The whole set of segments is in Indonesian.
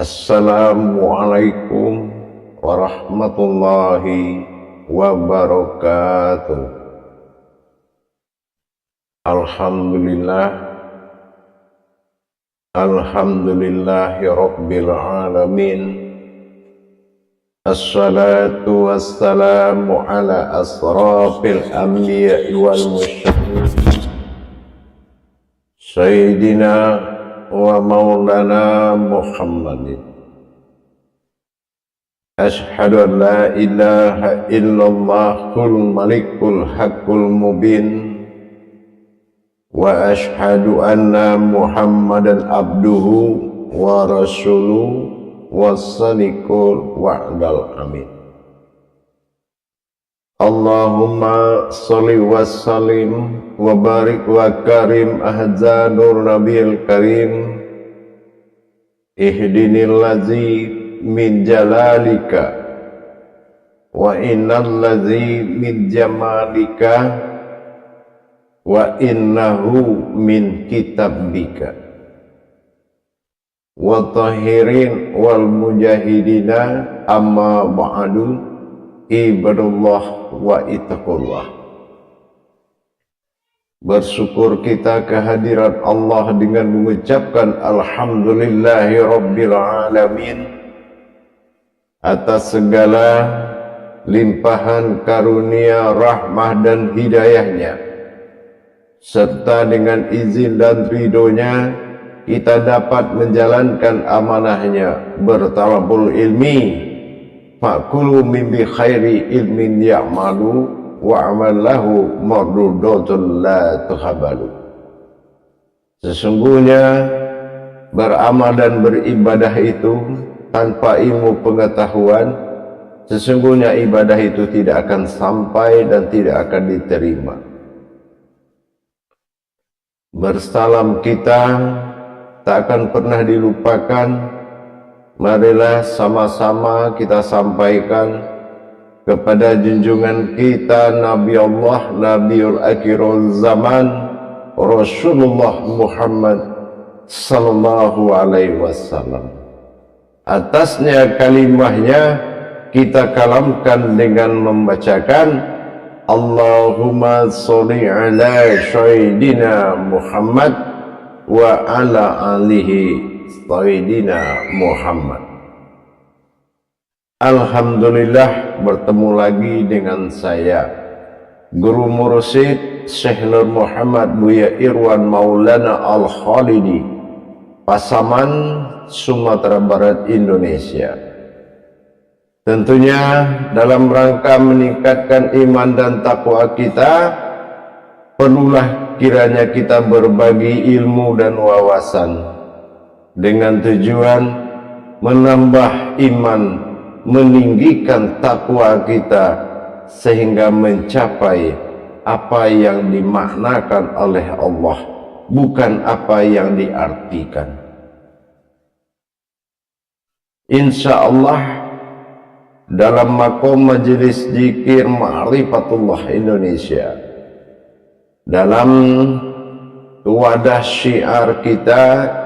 Assalamualaikum warahmatullahi wabarakatuh. Alhamdulillah, alhamdulillahi rabbil alamin. Assalatu wassalamu ala asrafil anbiya'i wal mursalin Sayyidina wa maulana Muhammadin. Ashhadu an la ilaha illallahul malikul haqqul mubin wa ashhadu anna Muhammadan abduhu wa rasuluhu wassalikul wa'dal amin. Allahumma sholli wa sallim wa barik wa karim ahzanur nabiyil karim ihdinil ladzi min jalalika wa innal ladzi min jamalika wa innahu min kitabika wa tahirin wal mujahidina amma ba'du ibadullah wa ittaqullah. Bersyukur kita kehadiran Allah dengan mengucapkan alhamdulillahi rabbil alamin atas segala limpahan karunia, rahmah dan hidayahnya, serta dengan izin dan ridhonya kita dapat menjalankan amanahnya bertalabul ilmi. Fakulu min bi khairi ilmin ya'malu wa amallahu mardudatun la tuhabalu. Sesungguhnya beramal dan beribadah itu tanpa ilmu pengetahuan, sesungguhnya ibadah itu tidak akan sampai dan tidak akan diterima. Bersalam kita tak akan pernah dilupakan. Marilah sama-sama kita sampaikan kepada junjungan kita Nabi Allah, Nabiul Akhirul Zaman, Rasulullah Muhammad sallallahu alaihi wasallam. Atasnya kalimahnya kita kalamkan dengan membacakan Allahumma sholli ala sayyidina Muhammad wa ala alihi sayyidina Muhammad. Alhamdulillah, bertemu lagi dengan saya Guru Mursyid Syekh Nur Muhammad Buya Irwan Maulana Al-Khalidi, Pasaman, Sumatera Barat, Indonesia. Tentunya dalam rangka meningkatkan iman dan takwa kita, perlulah kiranya kita berbagi ilmu dan wawasan dengan tujuan menambah iman, meninggikan takwa kita sehingga mencapai apa yang dimaknakan oleh Allah, bukan apa yang diartikan. Insya Allah dalam makom majelis zikir Ma'rifatullah Indonesia, dalam wadah syiar kita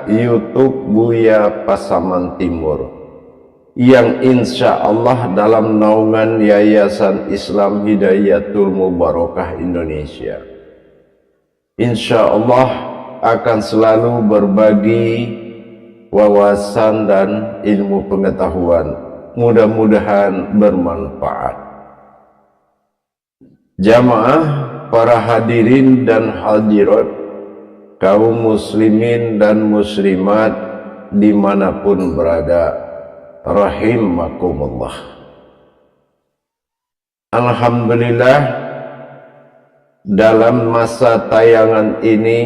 YouTube Buya Pasaman Timur, yang insya Allah dalam naungan Yayasan Islam Hidayatul Mubarakah Indonesia, insya Allah akan selalu berbagi wawasan dan ilmu pengetahuan, mudah-mudahan bermanfaat. Jamaah, para hadirin dan hadirat, kaum muslimin dan muslimat dimanapun berada, rahimakumullah. Alhamdulillah, dalam masa tayangan ini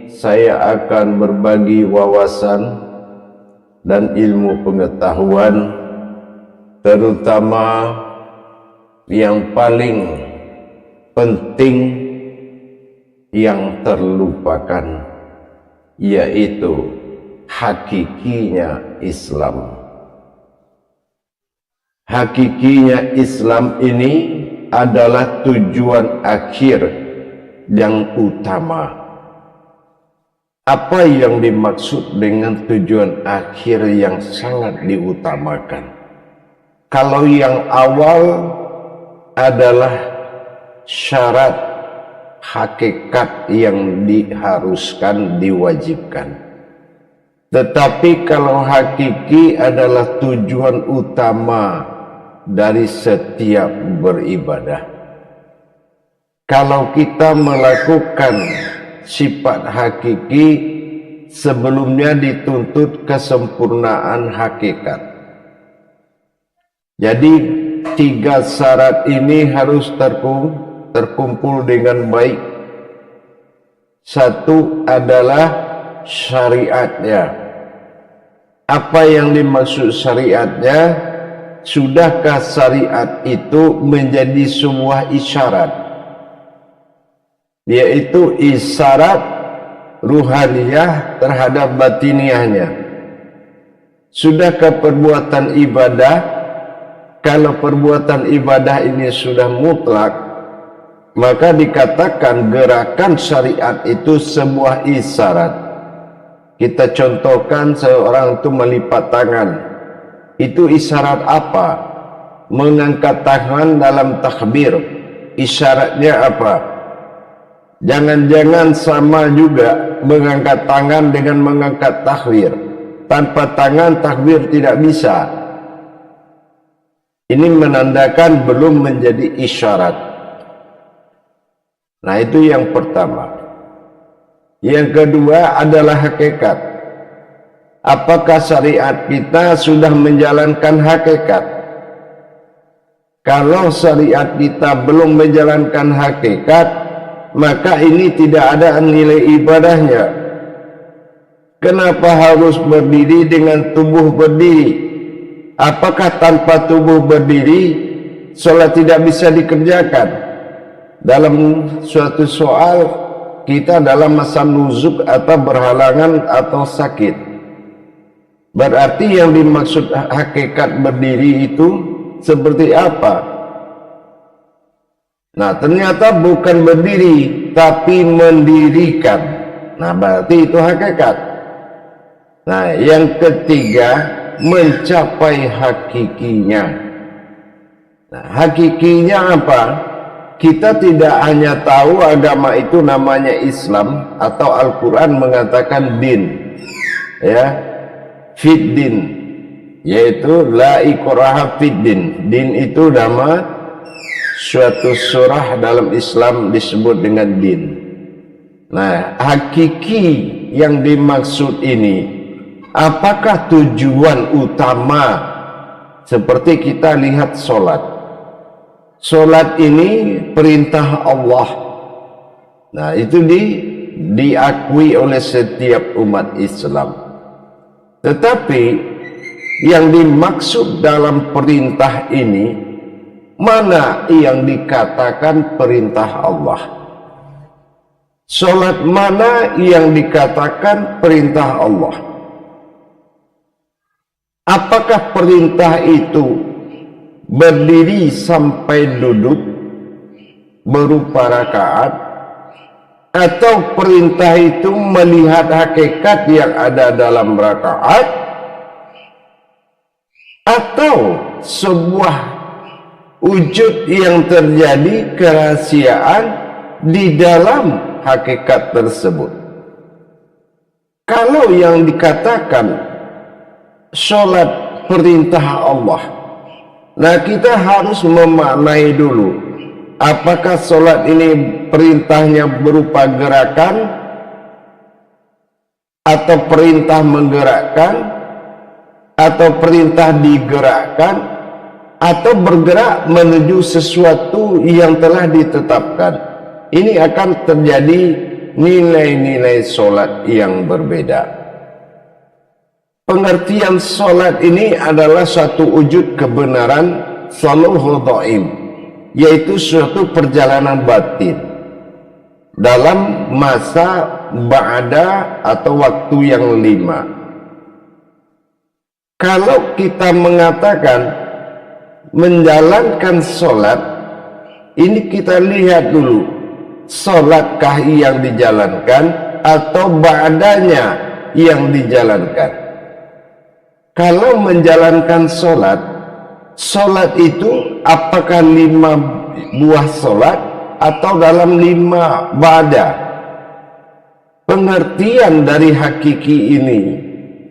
saya akan berbagi wawasan dan ilmu pengetahuan, terutama yang paling penting yang terlupakan, yaitu hakikinya Islam. Hakikinya Islam ini adalah tujuan akhir yang utama. Apa yang dimaksud dengan tujuan akhir yang sangat diutamakan? Kalau yang awal adalah syarat hakikat yang diharuskan, diwajibkan. Tetapi kalau hakiki adalah tujuan utama dari setiap beribadah. Kalau kita melakukan sifat hakiki, sebelumnya dituntut kesempurnaan hakikat. Jadi 3 syarat ini harus terkumpul dengan baik. Satu adalah syariatnya. Apa yang dimaksud syariatnya? Sudahkah syariat itu menjadi sebuah isyarat, yaitu isyarat ruhaniyah terhadap batiniahnya? Sudahkah perbuatan ibadah? Kalau perbuatan ibadah ini sudah mutlak, maka dikatakan gerakan syariat itu sebuah isyarat. Kita contohkan seorang itu melipat tangan. Itu isyarat apa? Mengangkat tangan dalam takbir. Isyaratnya apa? Jangan-jangan sama juga mengangkat tangan dengan mengangkat takbir. Tanpa tangan takbir tidak bisa. Ini menandakan belum menjadi isyarat. Nah, itu yang pertama. Yang kedua adalah hakikat. Apakah syariat kita sudah menjalankan hakikat? Kalau syariat kita belum menjalankan hakikat, maka ini tidak ada nilai ibadahnya. Kenapa harus berdiri dengan tubuh berdiri? Apakah tanpa tubuh berdiri sholat tidak bisa dikerjakan? Dalam suatu soal, kita dalam masa nuzuk atau berhalangan atau sakit, berarti yang dimaksud hakikat berdiri itu seperti apa? Nah, ternyata bukan berdiri tapi mendirikan. Nah, berarti itu hakikat. Nah, yang ketiga, mencapai hakikinya. Nah, hakikinya apa? Kita tidak hanya tahu agama itu namanya Islam atau Al-Quran mengatakan din, ya, fid din, yaitu la ikraha fid din. Din itu nama suatu surah dalam Islam disebut dengan din. Nah, hakiki yang dimaksud ini, apakah tujuan utama? Seperti kita lihat sholat. Sholat ini perintah Allah. Nah, itu diakui oleh setiap umat Islam. Tetapi yang dimaksud dalam perintah ini, mana yang dikatakan perintah Allah? Sholat mana yang dikatakan perintah Allah? Apakah perintah itu berdiri sampai duduk berupa rakaat, atau perintah itu melihat hakikat yang ada dalam rakaat, atau sebuah wujud yang terjadi kerahasiaan di dalam hakikat tersebut? Kalau yang dikatakan sholat perintah Allah, nah, kita harus memaknai dulu, apakah sholat ini perintahnya berupa gerakan, atau perintah menggerakkan, atau perintah digerakkan, atau bergerak menuju sesuatu yang telah ditetapkan. Ini akan terjadi nilai-nilai sholat yang berbeda. Pengertian sholat ini adalah satu wujud kebenaran saluhu dhaim, yaitu suatu perjalanan batin dalam masa ba'da atau waktu yang 5. Kalau kita mengatakan menjalankan sholat, ini kita lihat dulu, sholatkah yang dijalankan atau ba'danya yang dijalankan. Kalau menjalankan sholat, sholat itu apakah 5 buah sholat atau dalam 5 ba'da? Pengertian dari hakiki ini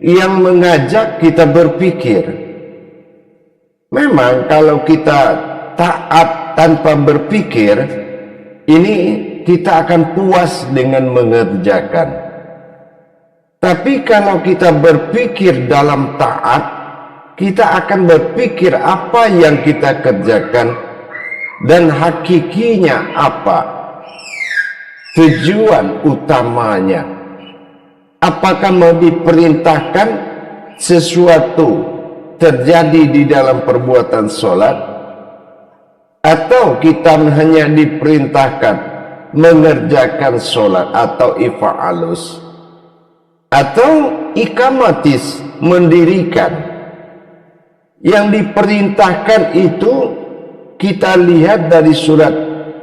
yang mengajak kita berpikir. Memang kalau kita taat tanpa berpikir, ini kita akan puas dengan mengerjakan. Tapi kalau kita berpikir dalam taat, kita akan berpikir apa yang kita kerjakan dan hakikinya apa, tujuan utamanya. Apakah mau diperintahkan sesuatu terjadi di dalam perbuatan sholat, atau kita hanya diperintahkan mengerjakan sholat atau ifa'alus, atau ikamatis, mendirikan. Yang diperintahkan itu kita lihat dari surat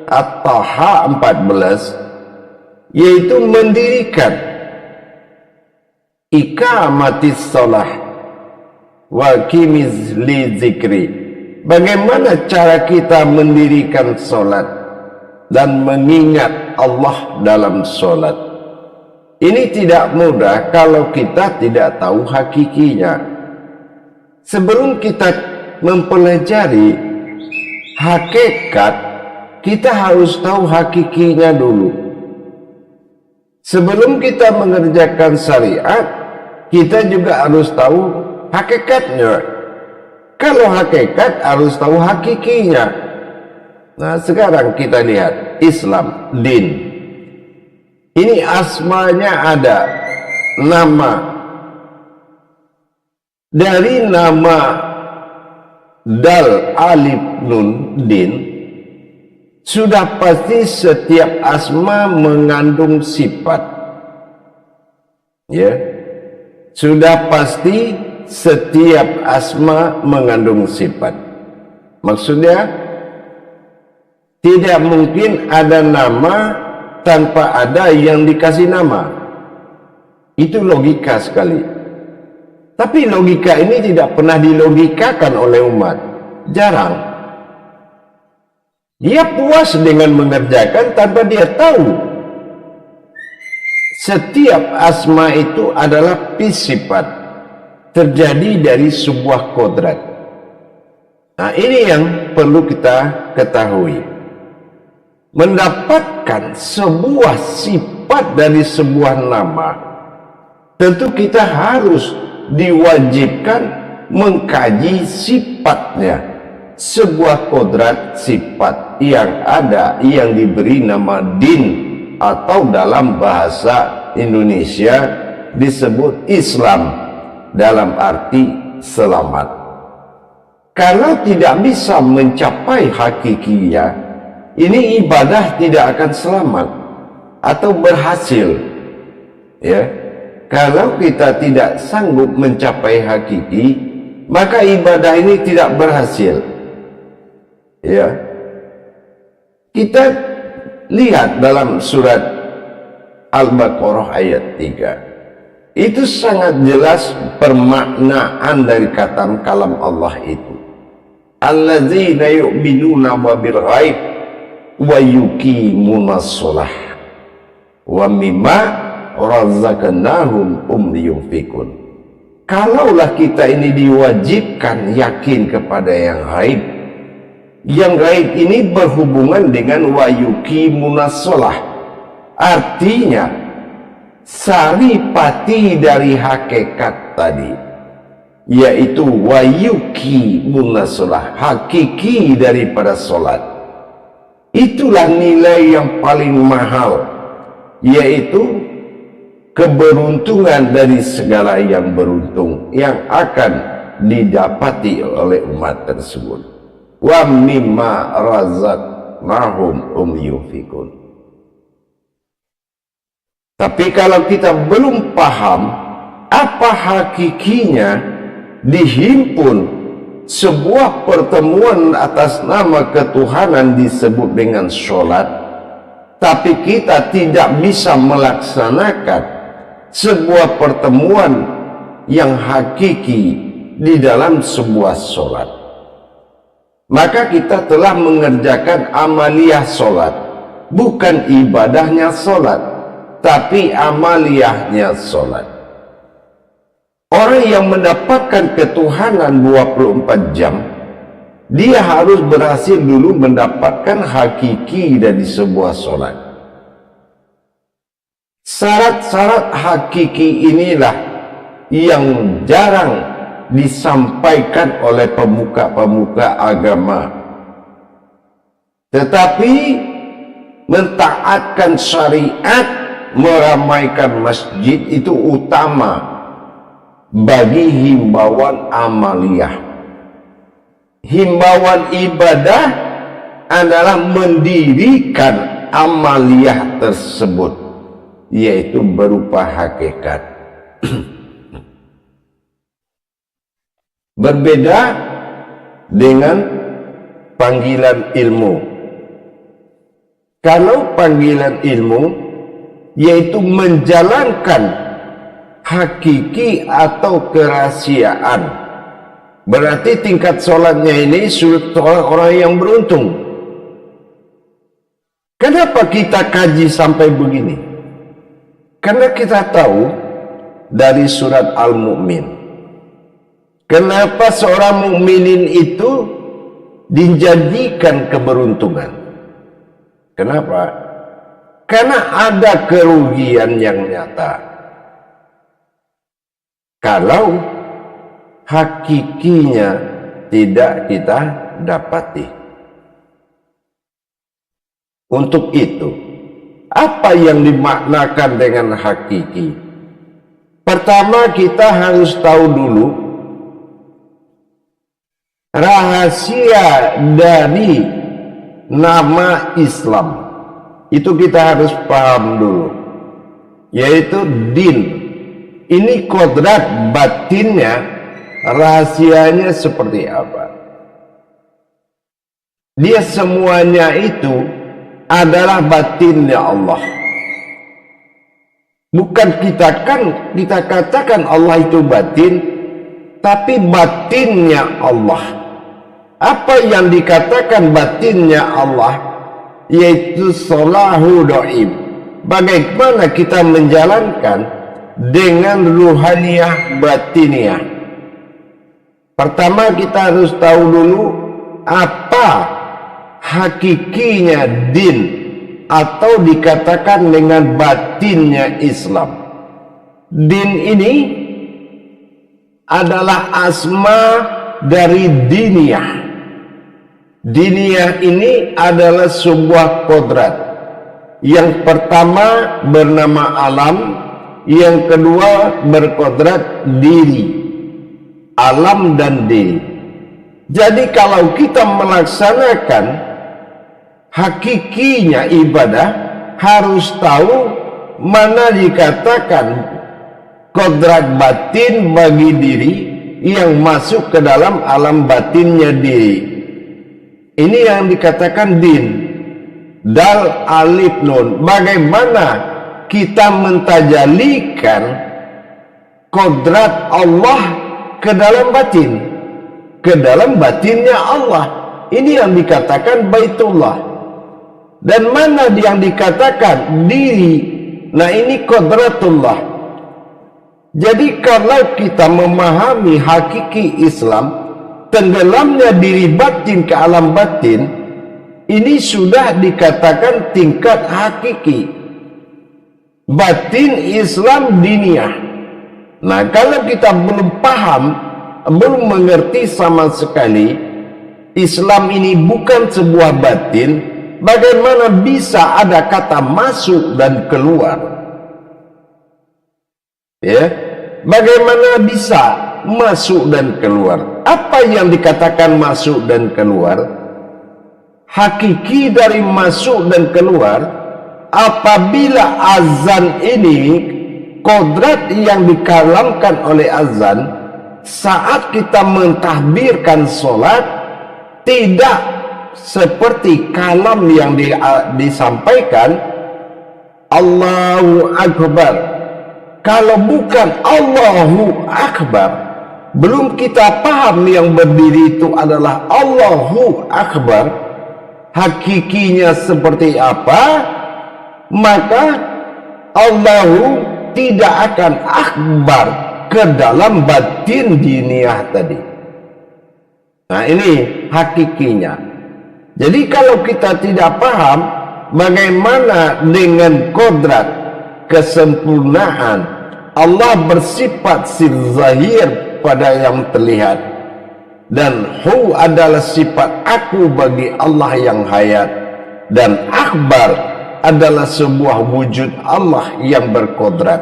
At-Taha 14, yaitu mendirikan, ikamatis sholah wa kimiz li zikri. Bagaimana cara kita mendirikan sholat dan mengingat Allah dalam sholat? Ini tidak mudah kalau kita tidak tahu hakikinya. Sebelum kita mempelajari hakikat, kita harus tahu hakikinya dulu. Sebelum kita mengerjakan syariat, kita juga harus tahu hakikatnya. Kalau hakikat, harus tahu hakikinya. Nah, sekarang kita lihat Islam, din. Ini asmanya ada, nama. Dari nama dal, alif, nun, din, sudah pasti setiap asma mengandung sifat. Ya, sudah pasti setiap asma mengandung sifat. Maksudnya, tidak mungkin ada nama tanpa ada yang dikasih nama. Itu logika sekali. Tapi logika ini tidak pernah dilogikakan oleh umat. Jarang. Dia puas dengan mengerjakan tanpa dia tahu setiap asma itu adalah sifat, terjadi dari sebuah kodrat. Nah, ini yang perlu kita ketahui. Mendapatkan sebuah sifat dari sebuah nama, tentu kita harus diwajibkan mengkaji sifatnya. Sebuah kodrat sifat yang ada, yang diberi nama din, atau dalam bahasa Indonesia disebut Islam, dalam arti selamat. Kalau tidak bisa mencapai hakikinya, ini ibadah tidak akan selamat atau berhasil. Ya, kalau kita tidak sanggup mencapai hakiki, maka ibadah ini tidak berhasil. Ya, kita lihat dalam surat Al-Baqarah ayat 3. Itu sangat jelas permaknaan dari kata kalam Allah itu. Alladzina yu'minuna bil ghaib wa yuqimunas shalah wa mimma razaqnahum yunfikun. Kalaulah kita ini diwajibkan yakin kepada yang gaib, yang gaib ini berhubungan dengan wa yuqimunas shalah, artinya saripati dari hakikat tadi, yaitu wayuki munasolah, hakiki daripada solat. Itulah nilai yang paling mahal, yaitu keberuntungan dari segala yang beruntung yang akan didapati oleh umat tersebut. Wa mimma razaqnahum yunfikun. Tapi kalau kita belum paham apa hakikinya, dihimpun sebuah pertemuan atas nama ketuhanan disebut dengan sholat, tapi kita tidak bisa melaksanakan sebuah pertemuan yang hakiki di dalam sebuah sholat, maka kita telah mengerjakan amaliyah sholat, bukan ibadahnya sholat, tapi amaliyahnya sholat. Orang yang mendapatkan ketuhanan 24 jam, dia harus berhasil dulu mendapatkan hakiki dari sebuah sholat. Syarat-syarat hakiki inilah yang jarang disampaikan oleh pemuka-pemuka agama. Tetapi mentaatkan syariat, meramaikan masjid itu utama bagi himbauan amaliyah. Himbauan ibadah adalah mendirikan amaliyah tersebut, yaitu berupa hakikat. Berbeda dengan panggilan ilmu. Kalau panggilan ilmu yaitu menjalankan hakiki atau kerahasiaan, berarti tingkat sholatnya ini sudah orang yang beruntung. Kenapa kita kaji sampai begini? Karena kita tahu dari surat Al-Mu'min, kenapa seorang mukminin itu dijadikan keberuntungan. Kenapa? Karena ada kerugian yang nyata kalau hakikinya tidak kita dapati. Untuk itu, apa yang dimaknakan dengan hakiki? Pertama, kita harus tahu dulu rahasia dari nama Islam. Itu kita harus paham dulu, yaitu din. Ini kodrat batinnya, rahasianya seperti apa? Dia semuanya itu adalah batinnya Allah. Bukan kita katakan Allah itu batin, tapi batinnya Allah. Apa yang dikatakan batinnya Allah, yaitu solahu do'ib. Bagaimana kita menjalankan dengan ruhaniyah batiniyah? Pertama, kita harus tahu dulu apa hakikinya din, atau dikatakan dengan batinnya Islam. Din ini adalah asma dari diniyah. Diniyah ini adalah sebuah kodrat. Yang pertama bernama alam, yang kedua berkodrat diri, alam dan diri. Jadi kalau kita melaksanakan hakikinya ibadah, harus tahu mana dikatakan kodrat batin bagi diri yang masuk ke dalam alam batinnya diri. Ini yang dikatakan din. Dal alif nun. Bagaimana kita mentajalikan kodrat Allah ke dalam batin, ke dalam batinnya Allah? Ini yang dikatakan baitullah. Dan mana yang dikatakan diri? Nah, ini kodratullah. Jadi kalau kita memahami hakiki Islam, tenggelamnya diri batin ke alam batin, ini sudah dikatakan tingkat hakiki. Batin Islam diniyah. Nah, kalau kita belum paham, belum mengerti sama sekali, Islam ini bukan sebuah batin, bagaimana bisa ada kata masuk dan keluar? Ya, bagaimana bisa masuk dan keluar? Apa yang dikatakan masuk dan keluar? Hakiki dari masuk dan keluar, apabila azan ini, kodrat yang dikalamkan oleh azan, saat kita mentahbirkan sholat, tidak seperti kalam yang disampaikan Allahu Akbar. Kalau bukan Allahu Akbar, belum kita paham yang berdiri itu adalah Allahu Akbar, hakikinya seperti apa, maka Allahu tidak akan akbar ke dalam batin diniyah tadi. Nah, ini hakikinya. Jadi kalau kita tidak paham bagaimana dengan kodrat kesempurnaan Allah bersifat sir zahir pada yang terlihat, dan hu adalah sifat aku bagi Allah yang hayat, dan akbar adalah sebuah wujud Allah yang berkodrat.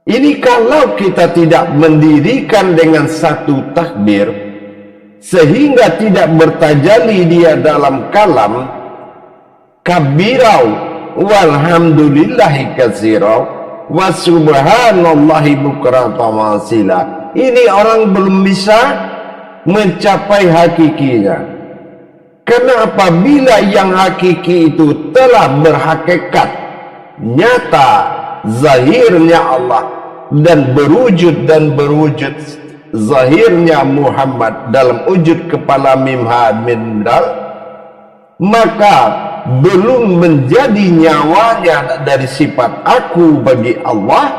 Ini kalau kita tidak mendirikan dengan satu takbir sehingga tidak bertajalli dia dalam kalam kabirau walhamdulillahi katsirau wa subhanallahi bukratan wa asila, ini orang belum bisa mencapai hakikinya. Karena apabila yang hakiki itu telah berhakikat nyata zahirnya Allah dan berwujud zahirnya Muhammad dalam wujud kepala mim ha mim dal, maka belum menjadi nyawanya dari sifat aku bagi Allah,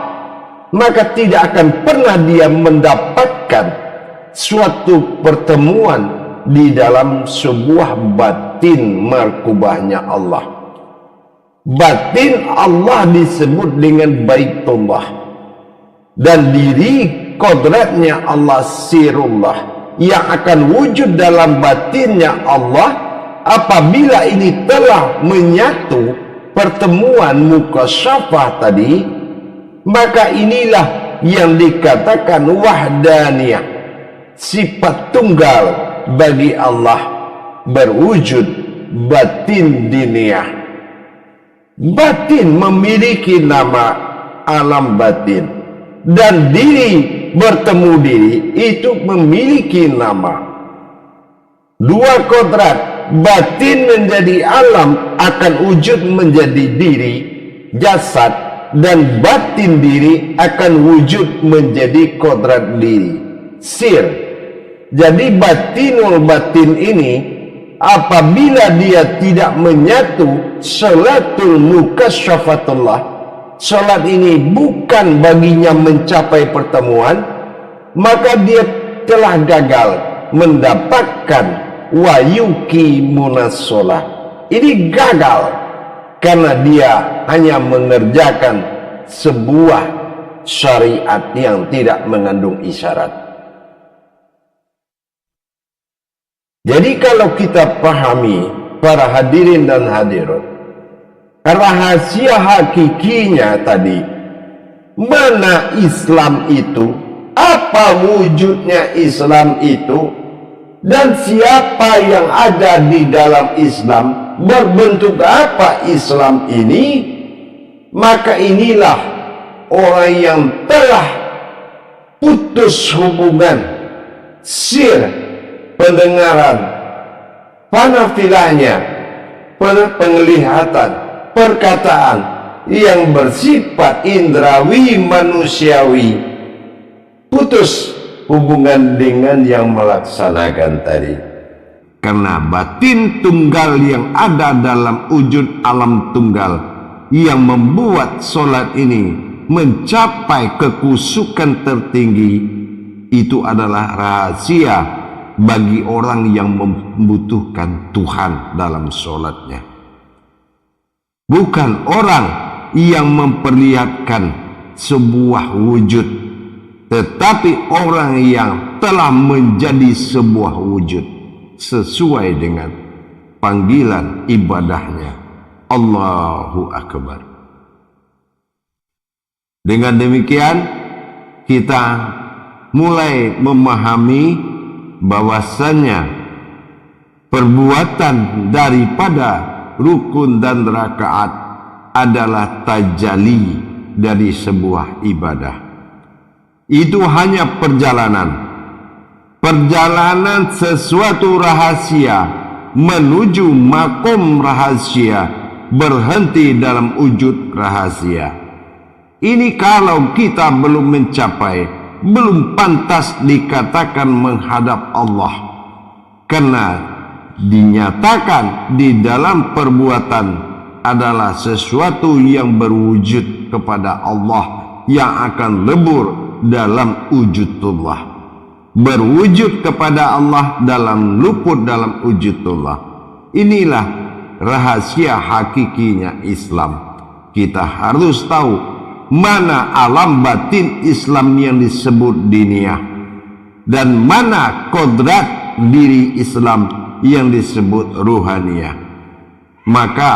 maka tidak akan pernah dia mendapatkan suatu pertemuan di dalam sebuah batin markubahnya Allah. Batin Allah disebut dengan Baitullah, dan diri kodratnya Allah sirullah yang akan wujud dalam batinnya Allah. Apabila ini telah menyatu pertemuan mukasyafah tadi, maka inilah yang dikatakan wahdaniyah, sifat tunggal bagi Allah berwujud batin diniyah. Batin memiliki nama alam batin, dan diri bertemu diri itu memiliki nama. Dua kodrat, batin menjadi alam akan wujud menjadi diri jasad, dan batin diri akan wujud menjadi kodrat diri sir. Jadi batinul batin ini apabila dia tidak menyatu salatul mukasyafatullah, salat ini bukan baginya mencapai pertemuan, maka dia telah gagal mendapatkan wayuki munasolah. Ini gagal karena dia hanya mengerjakan sebuah syariat yang tidak mengandung isyarat. Jadi kalau kita pahami para hadirin dan hadirat, rahasia hakikinya tadi, mana Islam itu, apa wujudnya Islam itu, dan siapa yang ada di dalam Islam, berbentuk apa Islam ini, maka inilah orang yang telah putus hubungan sir pendengaran, panafilahnya, penglihatan, perkataan yang bersifat indrawi manusiawi, putus hubungan dengan yang melaksanakan tadi. Karena batin tunggal yang ada dalam wujud alam tunggal yang membuat solat ini mencapai kekusukan tertinggi, itu adalah rahasia bagi orang yang membutuhkan Tuhan dalam sholatnya. Bukan orang yang memperlihatkan sebuah wujud, tetapi orang yang telah menjadi sebuah wujud sesuai dengan panggilan ibadahnya. Allahu Akbar. Dengan demikian kita mulai memahami bahwasannya perbuatan daripada rukun dan rakaat adalah tajalli dari sebuah ibadah. Itu hanya perjalanan sesuatu rahasia menuju makom rahasia, berhenti dalam wujud rahasia. Ini kalau kita belum mencapai, belum pantas dikatakan menghadap Allah, karena dinyatakan di dalam perbuatan adalah sesuatu yang berwujud kepada Allah, yang akan lebur dalam wujudullah, berwujud kepada Allah dalam luput dalam wujudullah. Inilah rahasia hakikinya Islam. Kita harus tahu mana alam batin Islam yang disebut diniyah, dan mana kodrat diri Islam yang disebut ruhaniyah. Maka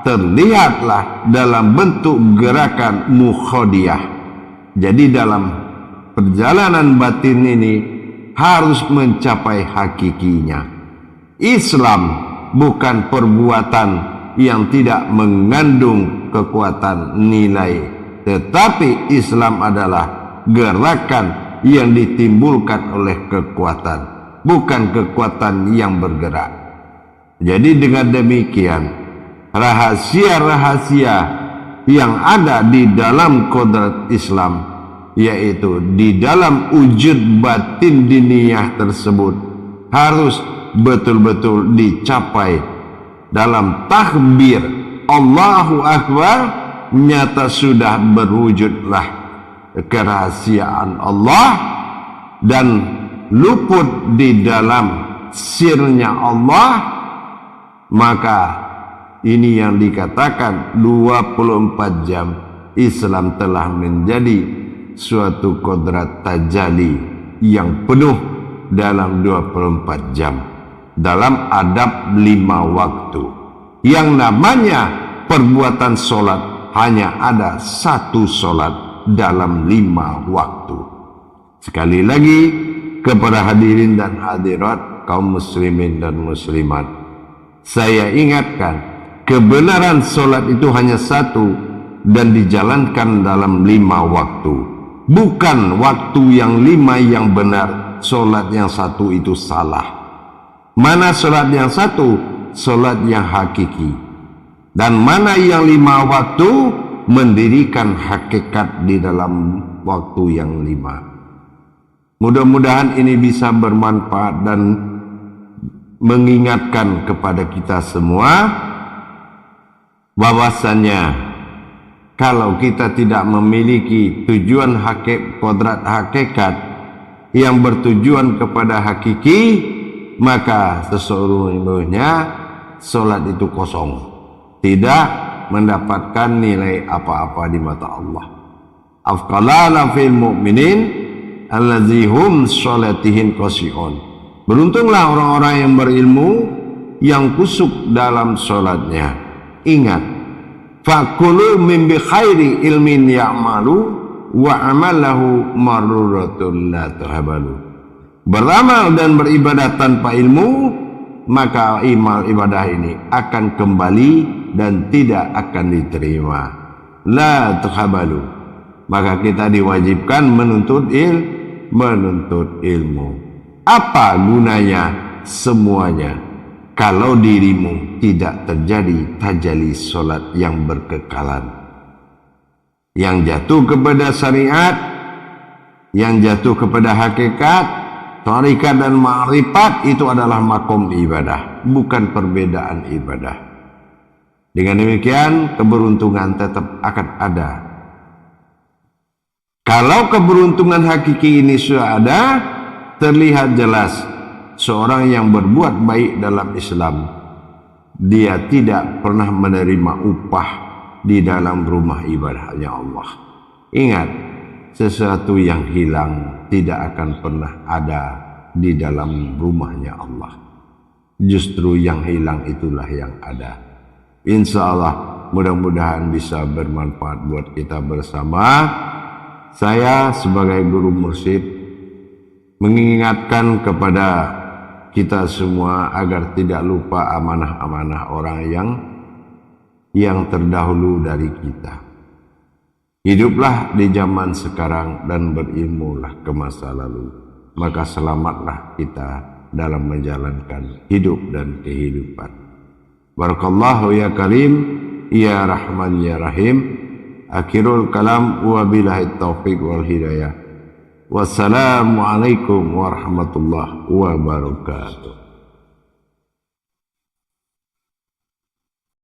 terlihatlah dalam bentuk gerakan mukhodiyah. Jadi dalam perjalanan batin ini harus mencapai hakikinya. Islam bukan perbuatan yang tidak mengandung kekuatan nilai, tetapi Islam adalah gerakan yang ditimbulkan oleh kekuatan, bukan kekuatan yang bergerak. Jadi dengan demikian, rahasia-rahasia yang ada di dalam kodrat Islam, yaitu di dalam wujud batin diniyah tersebut, harus betul-betul dicapai dalam takbir Allahu Akbar. Nyata sudah berwujudlah kerahasiaan Allah dan luput di dalam sirnya Allah. Maka ini yang dikatakan 24 jam Islam telah menjadi suatu kodrat tajali yang penuh dalam 24 jam, dalam adab 5 waktu. Yang namanya perbuatan solat hanya ada satu solat dalam 5 waktu. Sekali lagi kepada hadirin dan hadirat kaum muslimin dan muslimat, saya ingatkan, kebenaran solat itu hanya satu dan dijalankan dalam 5 waktu. Bukan waktu yang 5 yang benar, solat yang satu itu salah. Mana solat yang satu? Solat yang hakiki. Dan mana yang 5 waktu? Mendirikan hakikat di dalam waktu yang 5. Mudah-mudahan ini bisa bermanfaat dan mengingatkan kepada kita semua bahwasannya kalau kita tidak memiliki tujuan kodrat hakikat yang bertujuan kepada hakiki, maka sesungguhnya solat itu kosong, tidak mendapatkan nilai apa-apa di mata Allah. Afqalana fil mu'minin allazihum sholatihim qasihun. Beruntunglah orang-orang yang berilmu yang kusuk dalam solatnya. Ingat, fakulu min bi khairi ilmin ya'malu wa amalahu maruratul la tahabalu. Beramal dan beribadah tanpa ilmu, maka ibadah ini akan kembali dan tidak akan diterima. La tahabalu. Maka kita diwajibkan menuntut ilmu. Apa gunanya semuanya kalau dirimu tidak terjadi tajalli solat yang berkekalan, yang jatuh kepada syariat, yang jatuh kepada hakikat, tarikat dan ma'rifat? Itu adalah makom ibadah, bukan perbedaan ibadah. Dengan demikian keberuntungan tetap akan ada. Kalau keberuntungan hakiki ini sudah ada, terlihat jelas seorang yang berbuat baik dalam Islam, dia tidak pernah menerima upah di dalam rumah ibadahnya Allah. Ingat, sesuatu yang hilang tidak akan pernah ada di dalam rumahnya Allah. Justru yang hilang itulah yang ada. Insya Allah mudah-mudahan bisa bermanfaat buat kita bersama. Saya sebagai guru mursyid mengingatkan kepada kita semua agar tidak lupa amanah-amanah orang yang terdahulu dari kita. Hiduplah di zaman sekarang dan berilmulah ke masa lalu, maka selamatlah kita dalam menjalankan hidup dan kehidupan. Barakallahu ya karim, ya rahman ya rahim. Akhirul kalam wa billahi taufiq wal hidayah. Wassalamualaikum warahmatullahi wabarakatuh.